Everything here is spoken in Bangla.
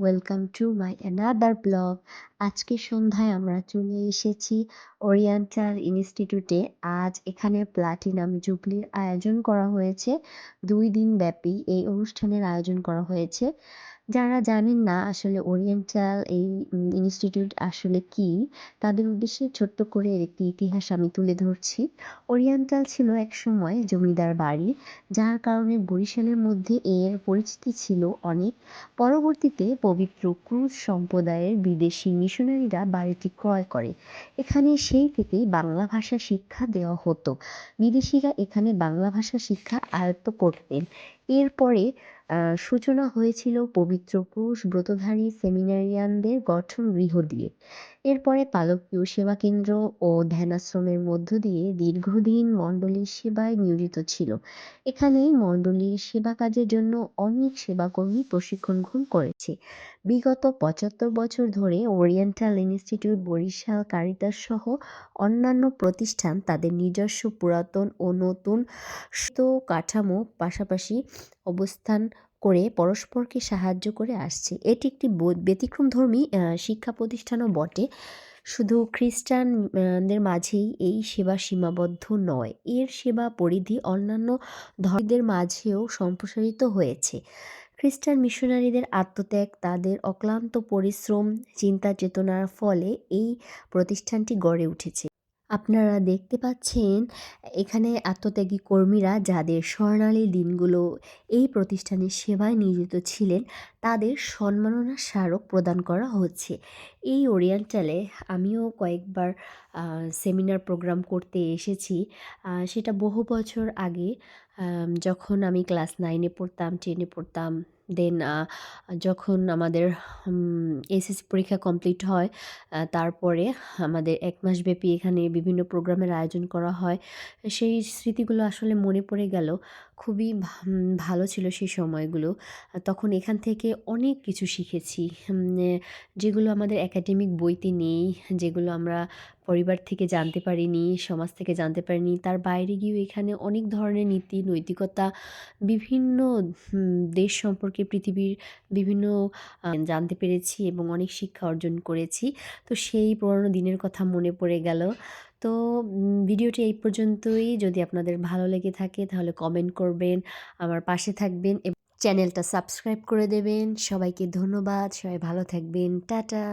Welcome to my another blog. আজকে সন্ধ্যায় আমরা চলে এসেছি ওরিয়েন্টাল ইনস্টিটিউটে। আজ এখানে প্লাটিনাম জুবলির আয়োজন করা হয়েছে। 2 দিন ব্যাপী এই অনুষ্ঠানের আয়োজন করা হয়েছে। যারা জানেন না আসলে ওরিয়েন্টাল এই ইনস্টিটিউট আসলে কি, তাদের উদ্দেশ্যে ছোট্ট করে এর একটি ইতিহাস আমি তুলে ধরছি। ওরিয়েন্টাল ছিল একসময় জমিদার বাড়ি, যার কারণে বরিশালের মধ্যে এর পরিচিতি ছিল অনেক। পরবর্তীতে পবিত্র ক্রুজ সম্প্রদায়ের বিদেশি মিশনারিরা বাড়িটি ক্রয় করে। এখানে সেই থেকেই বাংলা ভাষা শিক্ষা দেওয়া হতো। বিদেশিরা এখানে বাংলা ভাষা শিক্ষা আয়ত্ত করতেন। এরপরে সূচনা হয়েছিল পবিত্র ক্রুশ ব্রতধারী সেমিনারিয়ানদের গঠন গৃহ দিয়ে। এরপরে পালকীয় সেবাকেন্দ্র ও ধ্যানাশ্রমের মধ্য দিয়ে দীর্ঘদিন মণ্ডলীর সেবায় নিয়োজিত ছিল। এখানেই মণ্ডলীর সেবা কাজের জন্য অনেক সেবাকর্মী প্রশিক্ষণ গ্রহণ করেছে। বিগত ৭৫ বছর ধরে ওরিয়েন্টাল ইনস্টিটিউট বরিশাল কারিতাস সহ অন্যান্য প্রতিষ্ঠান তাদের নিজস্ব পুরাতন ও নতুন কাঠামো পাশাপাশি অবস্থান করে পরস্পরকে সাহায্য করে আসছে। এটি একটি ব্যতিক্রমধর্মী শিক্ষা প্রতিষ্ঠানও বটে। শুধু খ্রিস্টানদের মাঝেই এই সেবা সীমাবদ্ধ নয়, এর সেবা পরিধি অন্যান্য ধর্মীদের মাঝেও সম্প্রসারিত হয়েছে। খ্রিস্টান মিশনারিদের আত্মত্যাগ, তাদের অক্লান্ত পরিশ্রম, চিন্তা চেতনার ফলে এই প্রতিষ্ঠানটি গড়ে উঠেছে। আপনারা দেখতে পাচ্ছেন এখানে আত্মত্যাগী কর্মীরা যাদের স্বর্ণালী দিনগুলো এই প্রতিষ্ঠানের সেবায় নিয়োজিত ছিলেন, তাদের সম্মাননা স্মারক প্রদান করা হচ্ছে। এই ওরিয়েন্টালে আমিও কয়েকবার সেমিনার প্রোগ্রাম করতে এসেছি। সেটা বহু বছর আগে, যখন আমি ক্লাস 9-এ পড়তাম, 10-এ পড়তাম। দেন যখন আমাদের এসএসসি পরীক্ষা কমপ্লিট হয়, তারপরে আমাদের 1 মাসব্যাপী এখানে বিভিন্ন প্রোগ্রামের আয়োজন করা হয়। সেই স্মৃতিগুলো আসলে মনে পড়ে গেল। খুবই ভালো ছিল সেই সময়গুলো। তখন এখান থেকে অনেক কিছু শিখেছি, যেগুলো আমাদের একাডেমিক বইতে নেই, যেগুলো আমরা পরিবার থেকে জানতে পারিনি, সমাজ থেকে জানতে পারিনি। তার বাইরে গিয়েও এখানে অনেক ধরনের নীতি নৈতিকতা, বিভিন্ন দেশ সম্পর্কে পৃথিবীর বিভিন্ন জানতে পেরেছি এবং অনেক শিক্ষা অর্জন করেছি। তো সেই পুরনো দিনের কথা মনে পড়ে গেল। তো ভিডিওটি এই পর্যন্তই। যদি আপনাদের ভালো লেগে থাকে তাহলে কমেন্ট করবেন, আমার পাশে থাকবেন এবং চ্যানেলটা সাবস্ক্রাইব করে দেবেন। সবাইকে ধন্যবাদ। সবাই ভালো থাকবেন। টাটা।